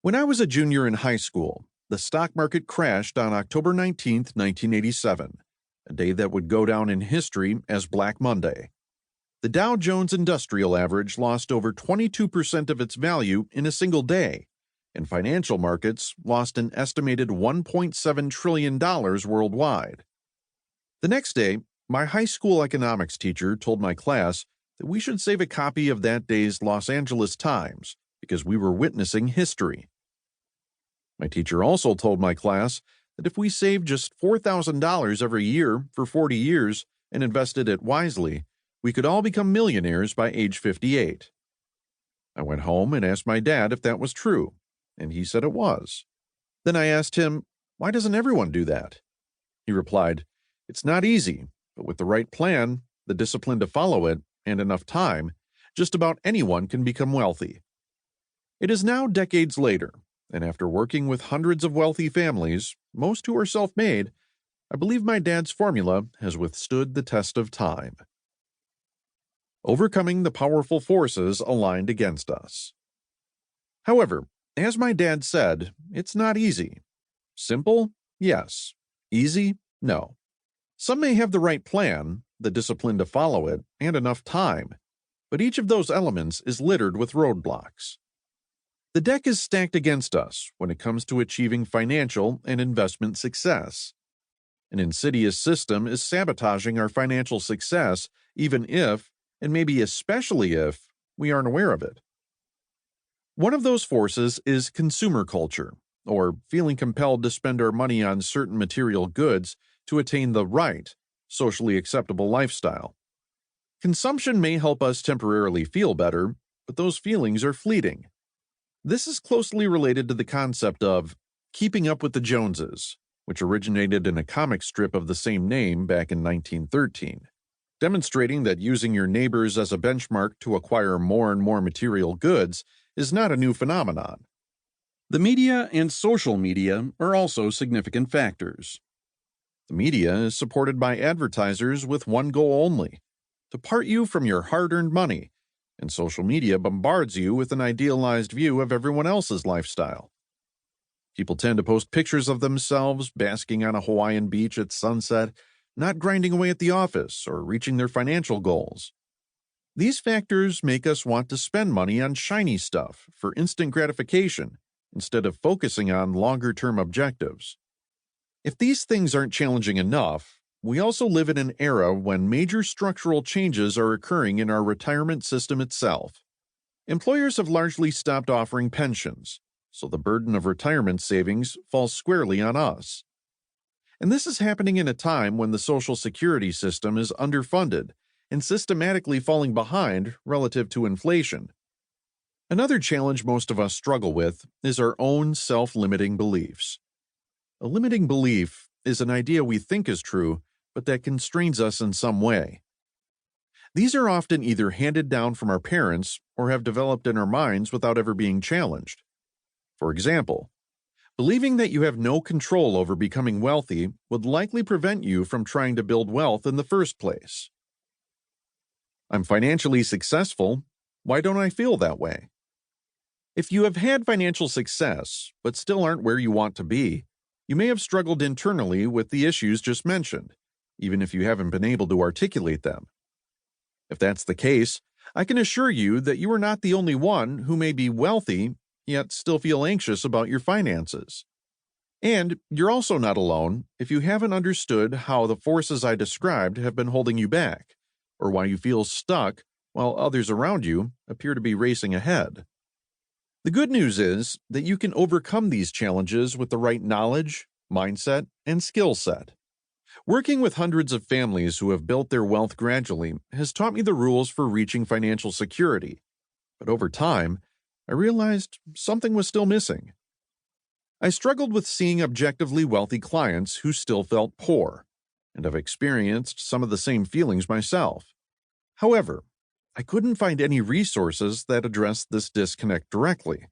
When I was a junior in high school, the stock market crashed on October 19th, 1987, a day that would go down in history as Black Monday. The Dow Jones Industrial Average lost over 22% of its value in a single day, and financial markets lost an estimated $1.7 trillion worldwide. The next day, my high school economics teacher told my class that we should save a copy of that day's Los Angeles Times because we were witnessing history. My teacher also told my class that if we saved just $4,000 every year for 40 years and invested it wisely, we could all become millionaires by age 58. I went home and asked my dad if that was true, and he said it was. Then I asked him, why doesn't everyone do that? He replied, it's not easy, but with the right plan, the discipline to follow it, and enough time, just about anyone can become wealthy. It is now decades later, and after working with hundreds of wealthy families, most who are self-made, I believe my dad's formula has withstood the test of time. Overcoming the powerful forces aligned against us. However, as my dad said, it's not easy. Simple? Yes. Easy? No. Some may have the right plan, the discipline to follow it, and enough time, but each of those elements is littered with roadblocks. The deck is stacked against us when it comes to achieving financial and investment success. An insidious system is sabotaging our financial success even if, and maybe especially if, we aren't aware of it. One of those forces is consumer culture, or feeling compelled to spend our money on certain material goods to attain the right, socially acceptable lifestyle. Consumption may help us temporarily feel better, but those feelings are fleeting. This is closely related to the concept of keeping up with the Joneses, which originated in a comic strip of the same name back in 1913, demonstrating that using your neighbors as a benchmark to acquire more and more material goods is not a new phenomenon. The media and social media are also significant factors. The media is supported by advertisers with one goal only: to part you from your hard-earned money, and social media bombards you with an idealized view of everyone else's lifestyle. People tend to post pictures of themselves basking on a Hawaiian beach at sunset, not grinding away at the office or reaching their financial goals. These factors make us want to spend money on shiny stuff for instant gratification instead of focusing on longer-term objectives. If these things aren't challenging enough, we also live in an era when major structural changes are occurring in our retirement system itself. Employers have largely stopped offering pensions, so the burden of retirement savings falls squarely on us. And this is happening in a time when the Social Security system is underfunded and systematically falling behind relative to inflation. Another challenge most of us struggle with is our own self-limiting beliefs. A limiting belief is an idea we think is true, but that constrains us in some way. These are often either handed down from our parents or have developed in our minds without ever being challenged. For example, believing that you have no control over becoming wealthy would likely prevent you from trying to build wealth in the first place. I'm financially successful. Why don't I feel that way? If you have had financial success, but still aren't where you want to be, you may have struggled internally with the issues just mentioned, even if you haven't been able to articulate them. If that's the case, I can assure you that you are not the only one who may be wealthy, yet still feel anxious about your finances. And you're also not alone if you haven't understood how the forces I described have been holding you back, or why you feel stuck while others around you appear to be racing ahead. The good news is that you can overcome these challenges with the right knowledge, mindset, and skill set. Working with hundreds of families who have built their wealth gradually has taught me the rules for reaching financial security, but over time, I realized something was still missing. I struggled with seeing objectively wealthy clients who still felt poor, and I've experienced some of the same feelings myself. However, I couldn't find any resources that addressed this disconnect directly.